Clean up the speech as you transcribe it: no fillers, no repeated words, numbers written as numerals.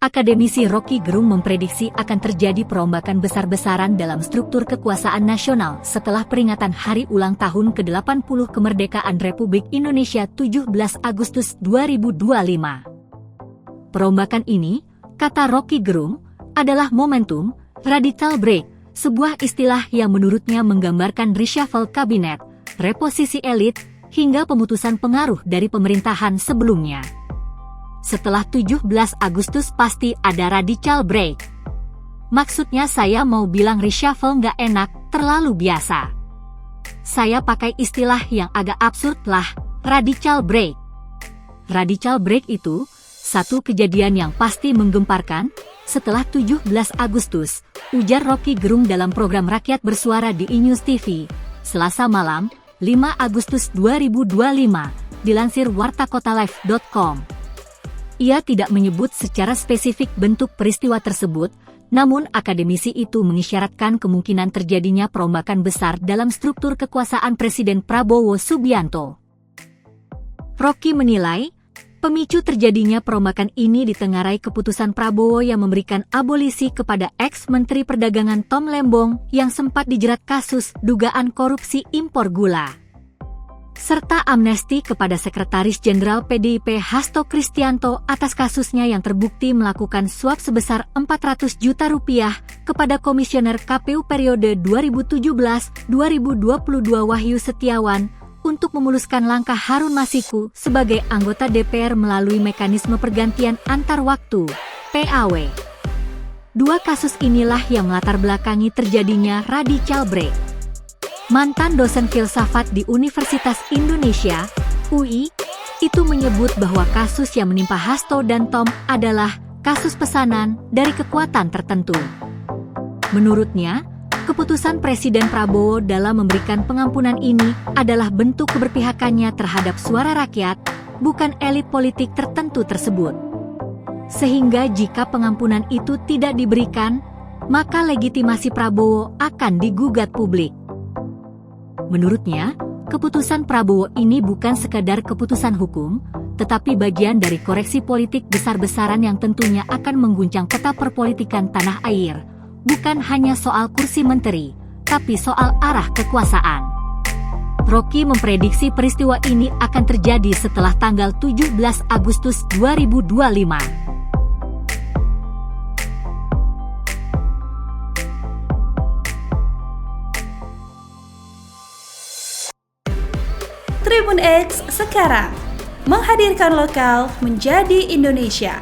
Akademisi Rocky Gerung memprediksi akan terjadi perombakan besar-besaran dalam struktur kekuasaan nasional setelah peringatan Hari Ulang Tahun ke-80 Kemerdekaan Republik Indonesia 17 Agustus 2025. Perombakan ini, kata Rocky Gerung, adalah momentum radical break, sebuah istilah yang menurutnya menggambarkan reshuffle kabinet, reposisi elit, hingga pemutusan pengaruh dari pemerintahan sebelumnya. Setelah 17 Agustus pasti ada radical break. Maksudnya saya mau bilang reshuffle nggak enak, terlalu biasa. Saya pakai istilah yang agak absurd lah, radical break. Radical break itu satu kejadian yang pasti menggemparkan setelah 17 Agustus, ujar Rocky Gerung dalam program Rakyat Bersuara di iNews TV, Selasa malam, 5 Agustus 2025, dilansir wartakotalive.com. Ia tidak menyebut secara spesifik bentuk peristiwa tersebut, namun akademisi itu mengisyaratkan kemungkinan terjadinya perombakan besar dalam struktur kekuasaan Presiden Prabowo Subianto. Rocky menilai, pemicu terjadinya perombakan ini ditengarai keputusan Prabowo yang memberikan abolisi kepada ex-Menteri Perdagangan Tom Lembong yang sempat dijerat kasus dugaan korupsi impor gula, serta amnesti kepada Sekretaris Jenderal PDIP Hasto Kristianto atas kasusnya yang terbukti melakukan suap sebesar 400 juta rupiah kepada Komisioner KPU periode 2017-2022 Wahyu Setiawan untuk memuluskan langkah Harun Masiku sebagai anggota DPR melalui mekanisme pergantian antar waktu, PAW. Dua kasus inilah yang melatar belakangi terjadinya radical break. Mantan dosen filsafat di Universitas Indonesia, UI, itu menyebut bahwa kasus yang menimpa Hasto dan Tom adalah kasus pesanan dari kekuatan tertentu. Menurutnya, keputusan Presiden Prabowo dalam memberikan pengampunan ini adalah bentuk keberpihakannya terhadap suara rakyat, bukan elit politik tertentu tersebut. Sehingga jika pengampunan itu tidak diberikan, maka legitimasi Prabowo akan digugat publik. Menurutnya, keputusan Prabowo ini bukan sekadar keputusan hukum, tetapi bagian dari koreksi politik besar-besaran yang tentunya akan mengguncang peta perpolitikan tanah air, bukan hanya soal kursi menteri, tapi soal arah kekuasaan. Rocky memprediksi peristiwa ini akan terjadi setelah tanggal 17 Agustus 2025. Tribun X sekarang menghadirkan lokal menjadi Indonesia.